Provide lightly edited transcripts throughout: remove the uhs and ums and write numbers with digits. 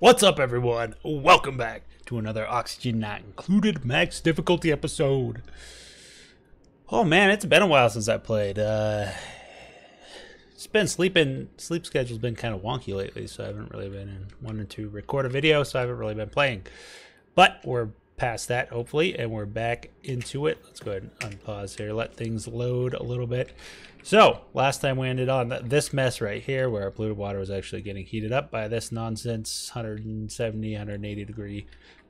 What's up, everyone? Welcome back to another Oxygen Not Included Max Difficulty episode. Oh man, it's been a while since I played. It's been sleep schedule's been kind of wonky lately, so I haven't really been wanting to record a video, so I haven't really been playing. But we're past that, hopefully, and we're back into it. Let's go ahead and unpause here, let things load a little bit. So, last time we ended on this mess right here, where our polluted water was actually getting heated up by this nonsense 170, 180 degree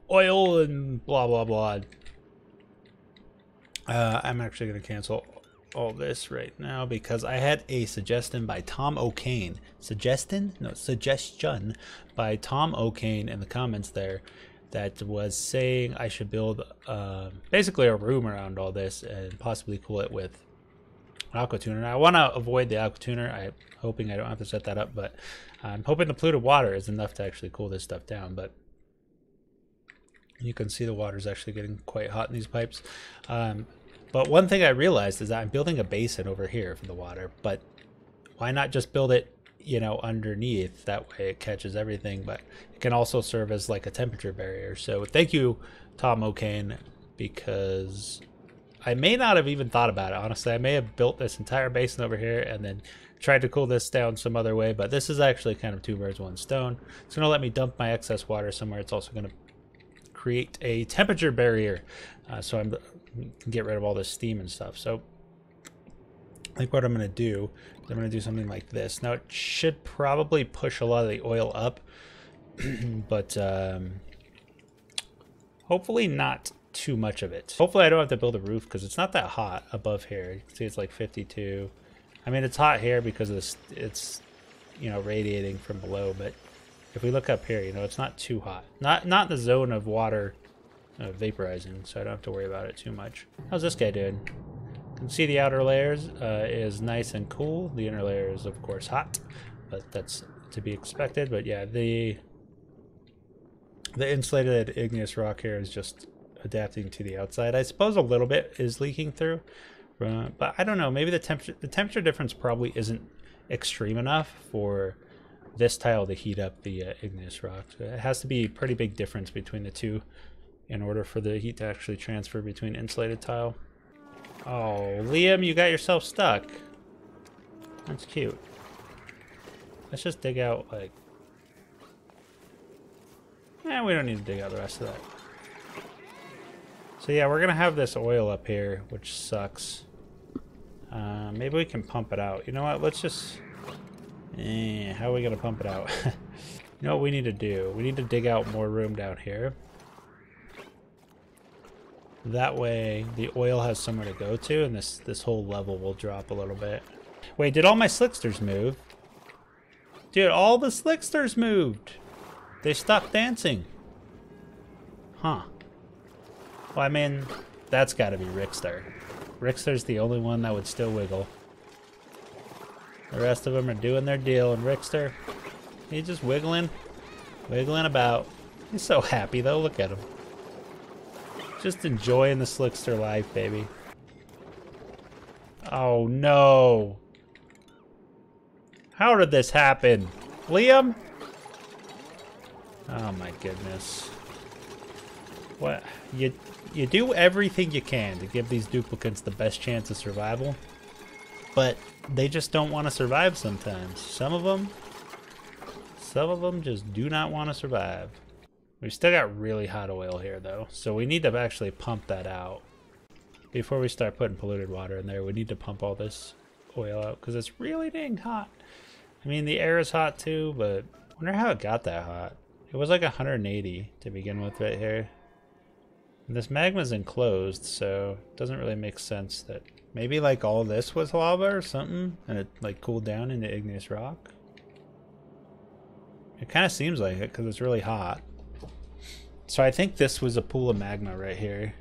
oil and blah, blah, blah. I'm actually going to cancel all this right now because I had a suggestion by Tom O'Kane. Suggestion by Tom O'Kane in the comments there that was saying I should build basically a room around all this and possibly cool it with aqua tuner. I want to avoid the aqua tuner. I'm hoping I don't have to set that up, but I'm hoping the polluted water is enough to actually cool this stuff down. But you can see the water is actually getting quite hot in these pipes. But one thing I realized is that I'm building a basin over here for the water, but why not just build it, you know, underneath? That way it catches everything, but it can also serve as like a temperature barrier. So thank you, Tom O'Kane, because I may not have even thought about it, honestly. I may have built this entire basin over here and then tried to cool this down some other way, but this is actually kind of two birds, one stone. It's going to let me dump my excess water somewhere. It's also going to create a temperature barrier, so I can get rid of all this steam and stuff. So I think what I'm going to do is I'm going to do something like this. Now it should probably push a lot of the oil up, but hopefully not too much of it. Hopefully I don't have to build a roof because it's not that hot above here. You can see it's like 52. I mean, it's hot here because of this, it's, you know, radiating from below, but if we look up here, you know, it's not too hot. Not in the zone of water vaporizing, so I don't have to worry about it too much. How's this guy doing? You can see the outer layers is nice and cool. The inner layer is, of course, hot, but that's to be expected. But yeah, the insulated igneous rock here is just adapting to the outside. I suppose a little bit is leaking through, but I don't know. Maybe the temperature difference probably isn't extreme enough for this tile to heat up the igneous rock. So it has to be a pretty big difference between the two in order for the heat to actually transfer between insulated tile. Oh, Liam, you got yourself stuck. That's cute. Let's just dig out, like... we don't need to dig out the rest of that. So yeah, we're gonna have this oil up here, which sucks. Maybe we can pump it out. You know what? Let's just... how are we gonna pump it out? You know what we need to do? We need to dig out more room down here. That way the oil has somewhere to go to, and this whole level will drop a little bit. Wait, did all my slicksters move? Dude, all the slicksters moved! They stopped dancing. Huh. Well, I mean, that's gotta be Rickster. Rickster's the only one that would still wiggle. The rest of them are doing their deal, and Rickster, he's just wiggling about. He's so happy though, look at him. Just enjoying the slickster life, baby. Oh no. How did this happen? Liam? Oh my goodness. What? You do everything you can to give these duplicates the best chance of survival, but they just don't want to survive sometimes. Some of them just do not want to survive. We've still got really hot oil here though, so we need to actually pump that out. Before we start putting polluted water in there, we need to pump all this oil out because it's really dang hot. I mean, the air is hot too, but I wonder how it got that hot. It was like 180 to begin with right here. And this magma's enclosed, so it doesn't really make sense that maybe like all this was lava or something and it like cooled down into igneous rock. It kind of seems like it because it's really hot. So I think this was a pool of magma right here,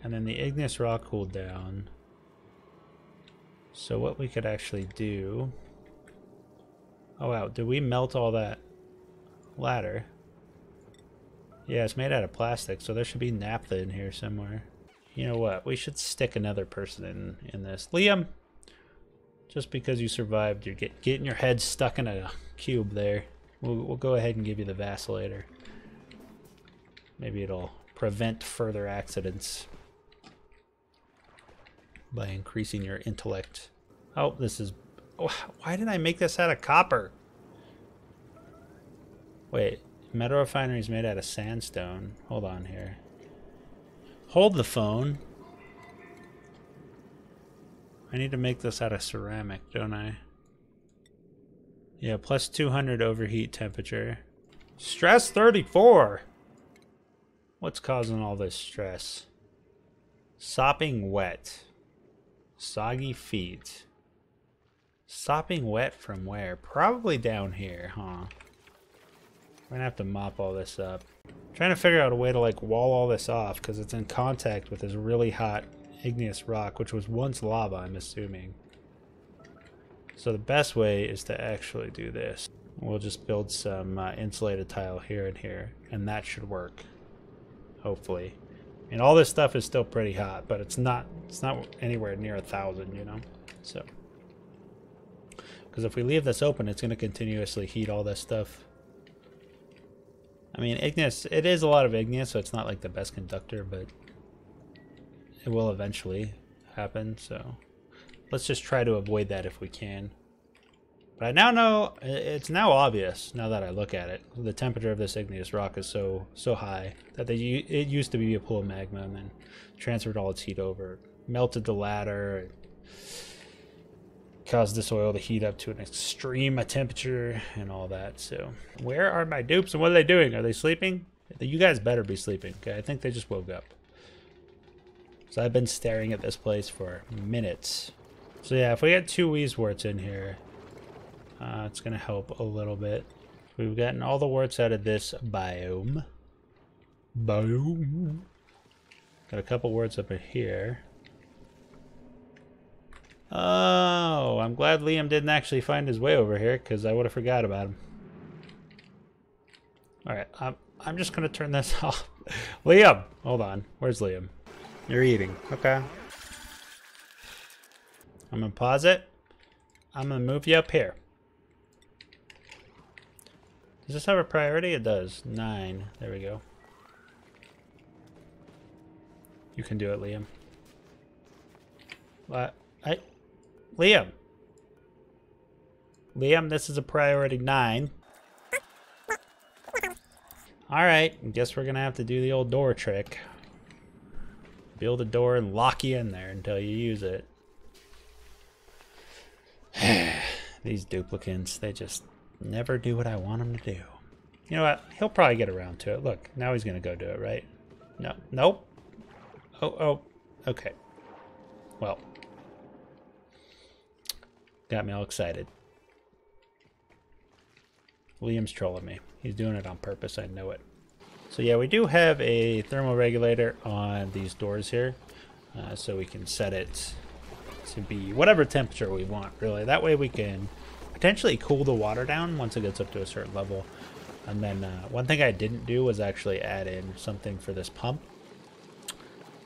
and then the igneous rock cooled down. So what we could actually do... Oh wow, did we melt all that ladder? Yeah, it's made out of plastic, so there should be naphtha in here somewhere. You know what? We should stick another person in this. Liam! Just because you survived, you're getting your head stuck in a cube there. We'll go ahead and give you the vacillator. Maybe it'll prevent further accidents by increasing your intellect. Oh, this is... Oh, why did I make this out of copper? Wait, metal refinery is made out of sandstone. Hold on here. Hold the phone. I need to make this out of ceramic, don't I? Yeah, plus 200 overheat temperature. Stress 34! What's causing all this stress? Sopping wet. Soggy feet. Sopping wet from where? Probably down here, huh? We're gonna have to mop all this up. I'm trying to figure out a way to like wall all this off because it's in contact with this really hot igneous rock, which was once lava, I'm assuming. So the best way is to actually do this. We'll just build some insulated tile here and here, and that should work. Hopefully. And all this stuff is still pretty hot, but it's not anywhere near 1,000, you know? So, because if we leave this open, it's going to continuously heat all this stuff. I mean, igneous, it is a lot of igneous, so it's not like the best conductor, but it will eventually happen, so let's just try to avoid that if we can. But I now know, it's now obvious, now that I look at it, the temperature of this igneous rock is so high that it used to be a pool of magma and then transferred all its heat over, melted the ladder, caused this oil to heat up to an extreme temperature and all that. So where are my dupes and what are they doing? Are they sleeping? You guys better be sleeping, okay? I think they just woke up. So I've been staring at this place for minutes. So yeah, if we get 2 wheeze warts in here, it's going to help a little bit. We've gotten all the warts out of this biome. Got a couple warts up in here. Oh, I'm glad Liam didn't actually find his way over here because I would have forgot about him. Alright, I'm just going to turn this off. Liam! Hold on. Where's Liam? You're eating. Okay. I'm going to pause it. I'm going to move you up here. Does this have a priority? It does. 9. There we go. You can do it, Liam. What? Liam! Liam, this is a priority 9. Alright, I guess we're gonna have to do the old door trick. Build a door and lock you in there until you use it. These duplicants, they just never do what I want them to do. You know what? He'll probably get around to it. Look, now he's gonna go do it, right? No. Nope. Oh. Okay. Well. Got me all excited. Liam's trolling me. He's doing it on purpose, I know it. So yeah, we do have a thermal regulator on these doors here. So we can set it to be whatever temperature we want, really. That way we can potentially cool the water down once it gets up to a certain level. And then one thing I didn't do was actually add in something for this pump.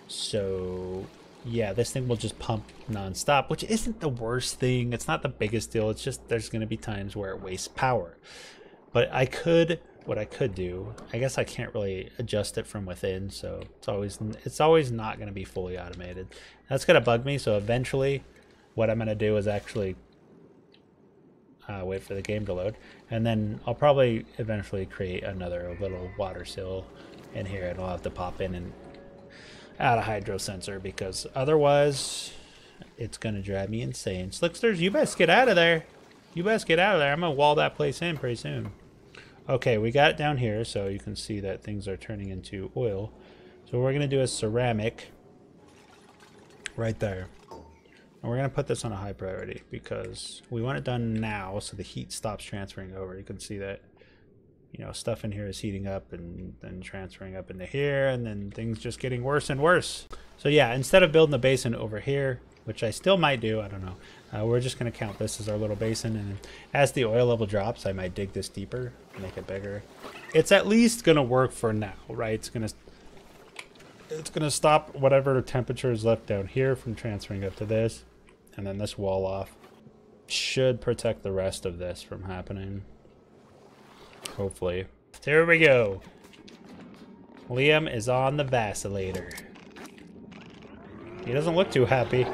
So yeah, this thing will just pump non-stop, which isn't the worst thing. It's not the biggest deal. It's just there's going to be times where it wastes power. But what I could do, I guess I can't really adjust it from within, so it's always not going to be fully automated. That's going to bug me, so eventually what I'm going to do is actually wait for the game to load, and then I'll probably eventually create another little water sill in here, and I'll have to pop in and add a hydro sensor, because otherwise it's going to drive me insane. Slicksters, you best get out of there. You best get out of there. I'm going to wall that place in pretty soon. Okay, we got it down here, so you can see that things are turning into oil. So what we're going to do is ceramic right there. And we're going to put this on a high priority because we want it done now so the heat stops transferring over. You can see that, you know, stuff in here is heating up and then transferring up into here, and then things just getting worse and worse. So yeah, instead of building a basin over here, which I still might do, I don't know, we're just going to count this as our little basin, and as the oil level drops, I might dig this deeper, make it bigger. It's at least going to work for now, right? It's going to stop whatever temperature is left down here from transferring up to this, and then this wall off should protect the rest of this from happening. Hopefully. There we go. Liam is on the vacillator. He doesn't look too happy.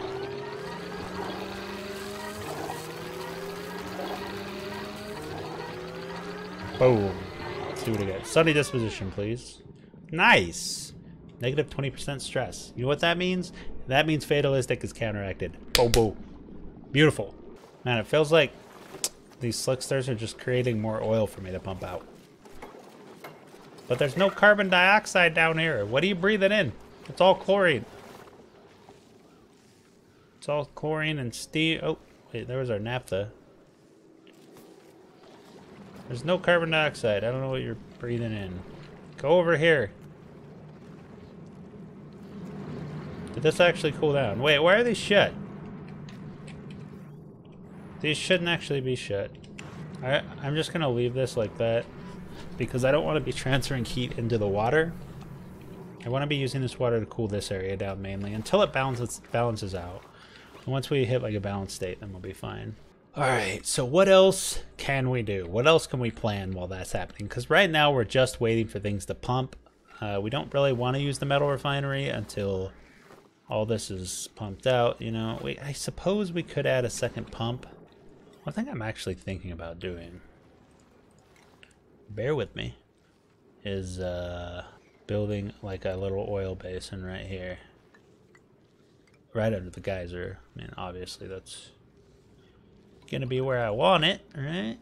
Boom. Let's do it again. Sunny disposition, please. Nice. Negative 20% stress. You know what that means? That means fatalistic is counteracted. Boom, boom. Beautiful. Man, it feels like these slicksters are just creating more oil for me to pump out. But there's no carbon dioxide down here. What are you breathing in? It's all chlorine. It's all chlorine and steam. Oh, wait, there was our naphtha. There's no carbon dioxide. I don't know what you're breathing in. Go over here. Did this actually cool down? Wait, why are these shut? These shouldn't actually be shut. I'm just going to leave this like that because I don't want to be transferring heat into the water. I want to be using this water to cool this area down mainly until it balances out. And once we hit like a balanced state, then we'll be fine. Alright, so what else can we do? What else can we plan while that's happening? Because right now we're just waiting for things to pump. We don't really want to use the metal refinery until all this is pumped out, you know. I suppose we could add a second pump. One thing I'm actually thinking about doing, bear with me, is building like a little oil basin right here. Right under the geyser. I mean, obviously that's gonna be where I want it, right?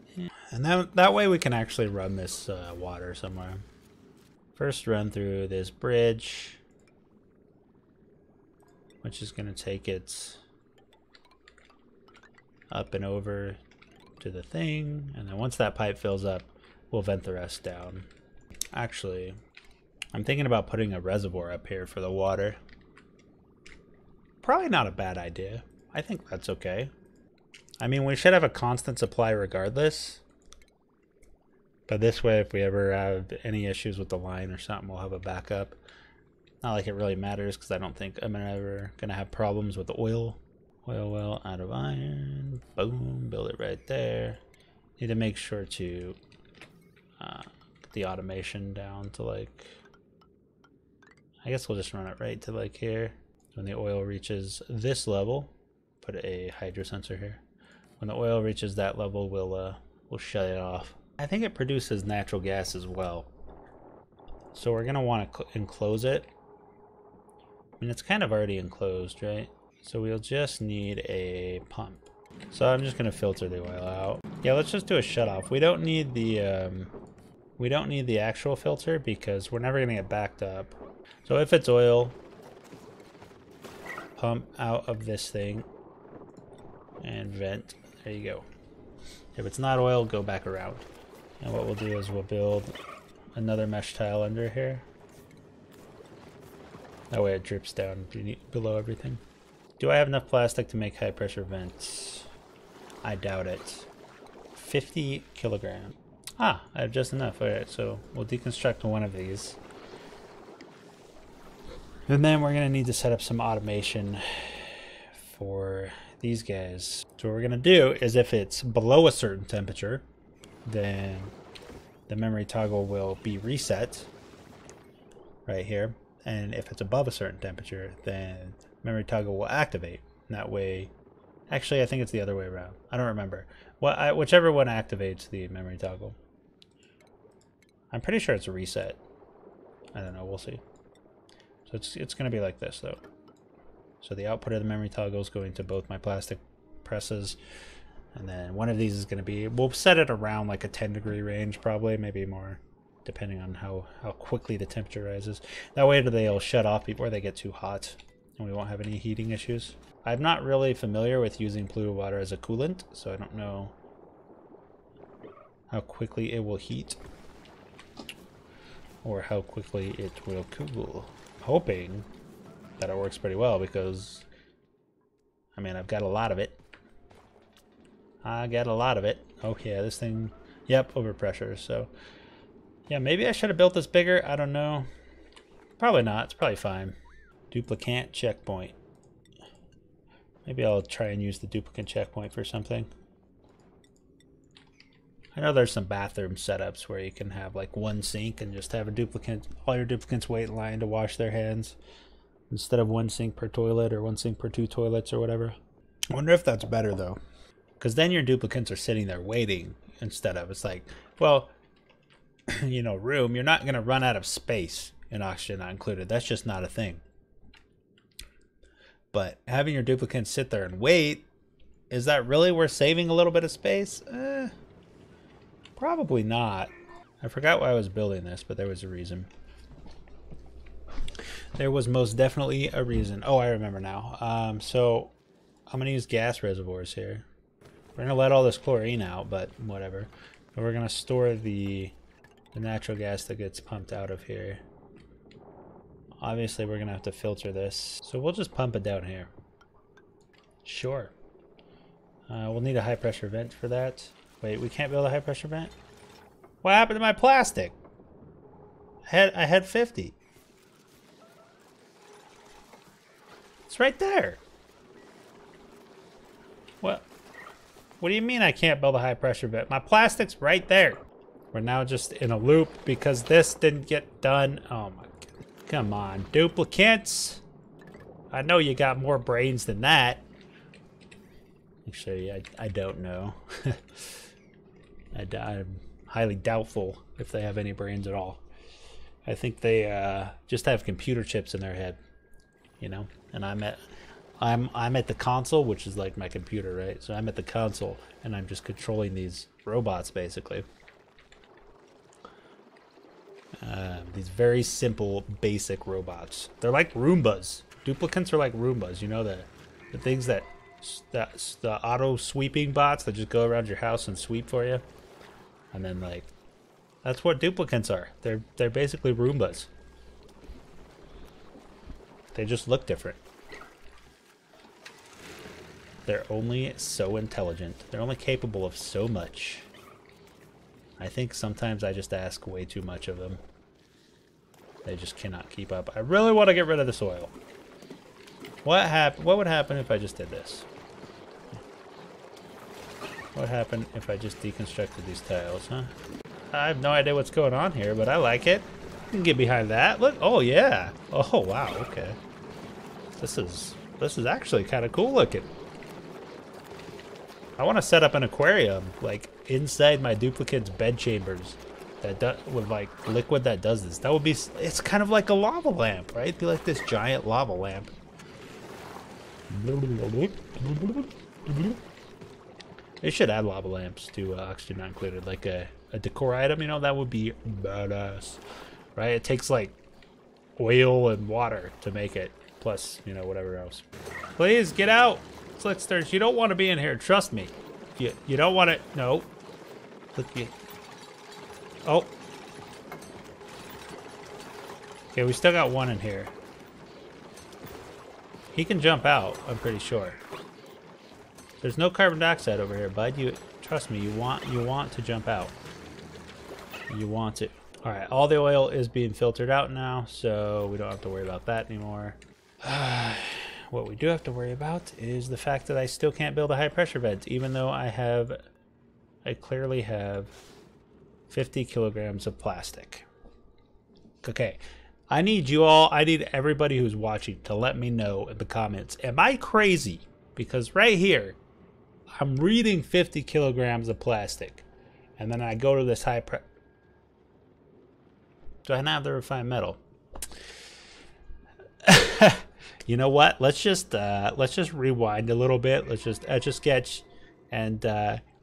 And that way we can actually run this water somewhere. First run through this bridge, which is gonna take it up and over to the thing, and then once that pipe fills up, we'll vent the rest down. Actually, I'm thinking about putting a reservoir up here for the water. Probably not a bad idea. I think that's okay. I mean, we should have a constant supply regardless. But this way, if we ever have any issues with the line or something, we'll have a backup. Not like it really matters, because I don't think I'm ever going to have problems with the oil. Oil well out of iron. Boom. Build it right there. Need to make sure to get the automation down to like... I guess we'll just run it right to like here. When the oil reaches this level, put a hydro sensor here. When the oil reaches that level, we'll shut it off. I think it produces natural gas as well. So we're gonna want to enclose it. I mean, it's kind of already enclosed, right? So we'll just need a pump. So I'm just gonna filter the oil out. Yeah, let's just do a shut off. We don't need the actual filter because we're never gonna get backed up. So if it's oil, pump out of this thing and vent. There you go. If it's not oil, go back around. And what we'll do is we'll build another mesh tile under here. That way it drips down below everything. Do I have enough plastic to make high pressure vents? I doubt it. 50 kilograms. Ah, I have just enough. Alright, so we'll deconstruct one of these. And then we're going to need to set up some automation for these guys. So what we're going to do is if it's below a certain temperature, then the memory toggle will be reset right here. And if it's above a certain temperature, then memory toggle will activate. And that way, actually I think it's the other way around. I don't remember. Whichever one activates the memory toggle. I'm pretty sure it's a reset. I don't know, we'll see. So it's going to be like this though. So the output of the memory toggle is going to both my plastic presses, and then one of these is going to be, we'll set it around like a 10-degree range probably, maybe more, depending on how quickly the temperature rises. That way they'll shut off before they get too hot, and we won't have any heating issues. I'm not really familiar with using polluted water as a coolant, so I don't know how quickly it will heat or how quickly it will cool. Hoping that it works pretty well because, I mean, I've got a lot of it. Oh yeah, this thing, yep, overpressure. So yeah, maybe I should have built this bigger. I don't know. Probably not. It's probably fine. Duplicate checkpoint. Maybe I'll try and use the duplicate checkpoint for something. I know there's some bathroom setups where you can have like one sink and just have all your duplicants wait in line to wash their hands instead of one sink per toilet or one sink per 2 toilets or whatever. I wonder if that's better though, because then your duplicants are sitting there waiting instead of, it's like, well, you know, room, you're not going to run out of space in oxygen not included. That's just not a thing. But having your duplicants sit there and wait, is that really worth saving a little bit of space? Probably not. I forgot why I was building this, but there was a reason. There was most definitely a reason. Oh, I remember now. So I'm gonna use gas reservoirs here. We're gonna let all this chlorine out, but whatever. And we're gonna store the natural gas that gets pumped out of here. Obviously, we're gonna have to filter this, so we'll just pump it down here. Sure. We'll need a high pressure vent for that. Wait, we can't build a high pressure vent? What happened to my plastic? I had 50. It's right there. What do you mean I can't build a high pressure vent? My plastic's right there. We're now just in a loop because this didn't get done. Oh my god. Come on, duplicates. I know you got more brains than that. Actually, I don't know. I'm highly doubtful if they have any brains at all. I think they just have computer chips in their head, you know. And I'm at the console, which is like my computer, right? So I'm at the console, and I'm just controlling these robots, basically. These very simple, basic robots. They're like Roombas. Duplicants are like Roombas. You know, the things that the auto sweeping bots that just go around your house and sweep for you. And then like, that's what duplicants are. They're basically Roombas. They just look different. They're only so intelligent. They're only capable of so much. I think sometimes I just ask way too much of them. They just cannot keep up. I really want to get rid of this oil. What would happen if I just did this? What would happen if I just deconstructed these tiles, huh? I have no idea what's going on here, but I like it. I can get behind that. Look, oh yeah. Oh wow, okay. This is actually kind of cool looking. I want to set up an aquarium, like, inside my duplicate's bed chambers with, like, liquid that does this. That would be... It's kind of like a lava lamp, right? It'd be like this giant lava lamp. They should add lava lamps to Oxygen Not Included. Like a decor item, you know? That would be badass. Right? It takes, like, oil and water to make it. Plus, you know, whatever else. Please, get out! Slicksters, you don't want to be in here. Trust me. You don't want to. No. Look you. Oh. Okay, we still got one in here. He can jump out. I'm pretty sure. There's no carbon dioxide over here, bud. You trust me. You want to jump out. You want to. All right. All the oil is being filtered out now, so we don't have to worry about that anymore. What we do have to worry about is the fact that I still can't build a high pressure vent, even though I clearly have 50 kilograms of plastic. Okay, I need everybody who's watching to let me know in the comments, am I crazy? Because right here, I'm reading 50 kilograms of plastic, and then I go to this high pressure. Do I not have the refined metal? You know what? Let's just rewind a little bit. Let's just etch a sketch, and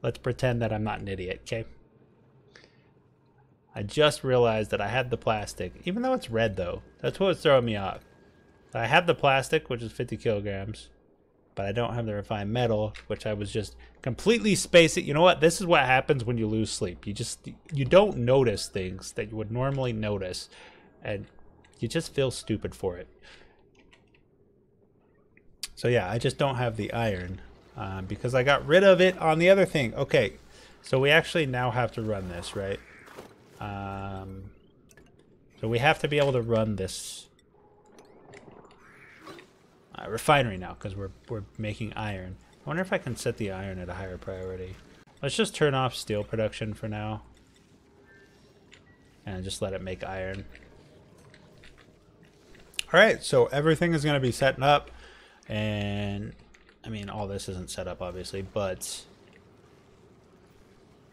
let's pretend that I'm not an idiot. Okay. I just realized that I had the plastic, even though it's red though. That's what was throwing me off. I have the plastic, which is 50 kilograms, but I don't have the refined metal, which I was just completely spacing. You know what? This is what happens when you lose sleep. You don't notice things that you would normally notice, and you just feel stupid for it. So yeah, I just don't have the iron because I got rid of it on the other thing. Okay, so we actually now have to run this, right? So we have to be able to run this refinery now because we're making iron. I wonder if I can set the iron at a higher priority. Let's just turn off steel production for now. And just let it make iron. Alright, so everything is going to be setting up. And, I mean, all this isn't set up, obviously, but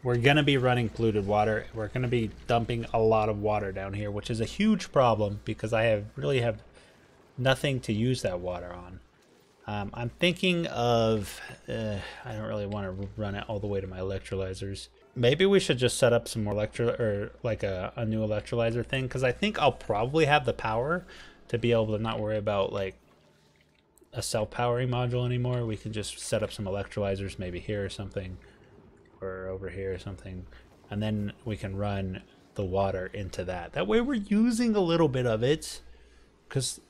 we're going to be running polluted water. We're going to be dumping a lot of water down here, which is a huge problem because I really have nothing to use that water on. I'm thinking of, I don't really want to run it all the way to my electrolyzers. Maybe we should just set up some more like a new electrolyzer thing, because I think I'll probably have the power to be able to not worry about like a self-powering module anymore. We can just set up some electrolyzers maybe here or something, or over here or something, and then we can run the water into that. That way we're using a little bit of it, because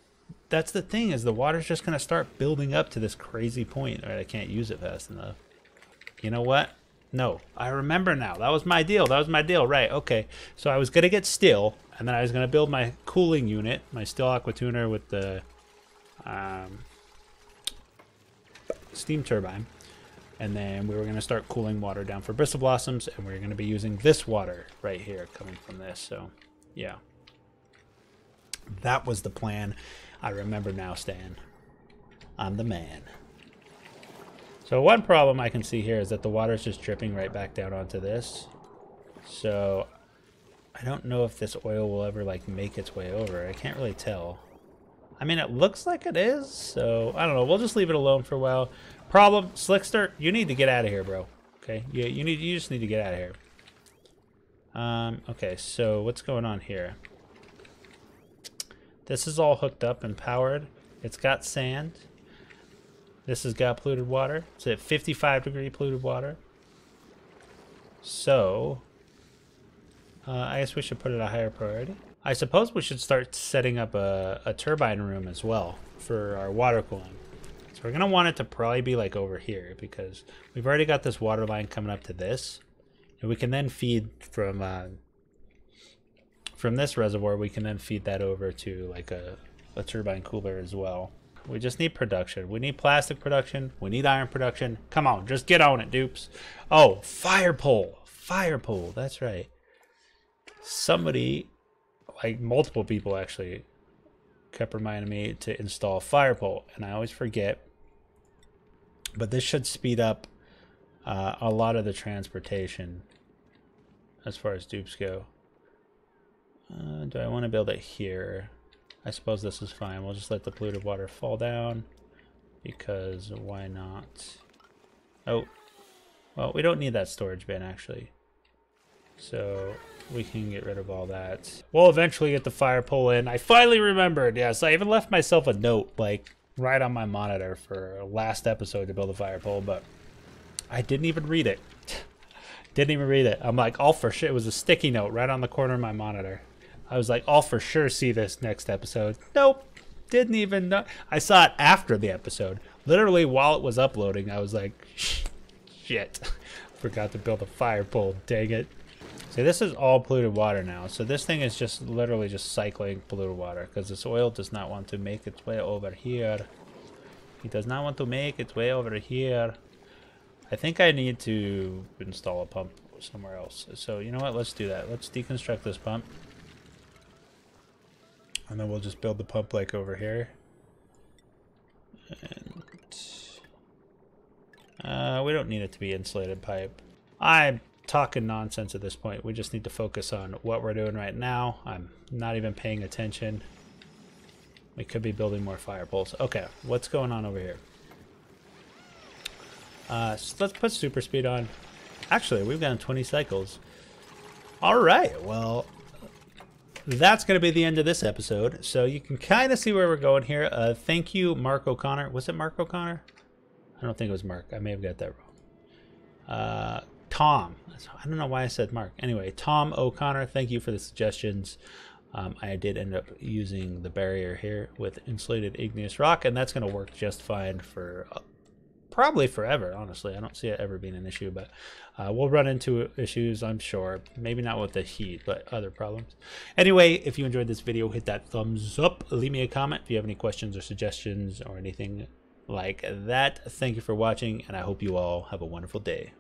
that's the thing, is the water's just going to start building up to this crazy point. Right, I can't use it fast enough. You know what? No, I remember now. That was my deal. That was my deal. Right, okay. So I was going to get steel, and then I was going to build my cooling unit, my steel aqua tuner with the steam turbine. And then we were going to start cooling water down for bristle blossoms, and we're going to be using this water right here coming from this. So, yeah. That was the plan. I remember now, Stan. I'm the man. So one problem I can see here is that the water is just dripping right back down onto this. So I don't know if this oil will ever like make its way over. I can't really tell. I mean, it looks like it is, so I don't know. We'll just leave it alone for a while. Problem, Slickster, you need to get out of here, bro. Okay, you just need to get out of here. Okay, so what's going on here? This is all hooked up and powered. It's got sand. This has got polluted water. It's at 55-degree polluted water. So, I guess we should put it a higher priority. I suppose we should start setting up a turbine room as well for our water cooling. So we're going to want it to probably be like over here, because we've already got this water line coming up to this. And we can then feed from this reservoir, we can then feed that over to like a turbine cooler as well. We just need production. We need plastic production. We need iron production. Come on, just get on it, dupes. Oh, fire pole. Fire pole, that's right. Somebody, like multiple people actually, kept reminding me to install fire pole, and I always forget. But this should speed up a lot of the transportation as far as dupes go. Do I want to build it here? I suppose this is fine. We'll just let the polluted water fall down, because why not? Oh, well, we don't need that storage bin actually, so we can get rid of all that. We'll eventually get the fire pole in. I finally remembered. Yes, I even left myself a note like right on my monitor for last episode to build a fire pole, but I didn't even read it. Didn't even read it. I'm like, all for sure. It was a sticky note right on the corner of my monitor. I was like, I'll for sure see this next episode. Nope. Didn't even know. I saw it after the episode. Literally while it was uploading, I was like, shit. Forgot to build a fire pole. Dang it. See, this is all polluted water now. So this thing is just literally just cycling polluted water, because this oil does not want to make its way over here. It does not want to make its way over here. I think I need to install a pump somewhere else. So you know what? Let's do that. Let's deconstruct this pump. And then we'll just build the pump like over here. And we don't need it to be insulated pipe. I'm talking nonsense at this point. We just need to focus on what we're doing right now. I'm not even paying attention. We could be building more fire poles. Okay, what's going on over here? So let's put super speed on. Actually, we've gotten 20 cycles. All right, well, that's going to be the end of this episode. So you can kind of see where we're going here. Thank you, Mark O'Connor. Was it Mark O'Connor? I don't think it was Mark. I may have got that wrong. Tom. I don't know why I said Mark. Anyway, Tom O'Connor, thank you for the suggestions. I did end up using the barrier here with insulated igneous rock, and that's going to work just fine for probably forever, honestly. I don't see it ever being an issue, but we'll run into issues, I'm sure. Maybe not with the heat, but other problems. Anyway, if you enjoyed this video, hit that thumbs up. Leave me a comment if you have any questions or suggestions or anything like that. Thank you for watching, and I hope you all have a wonderful day.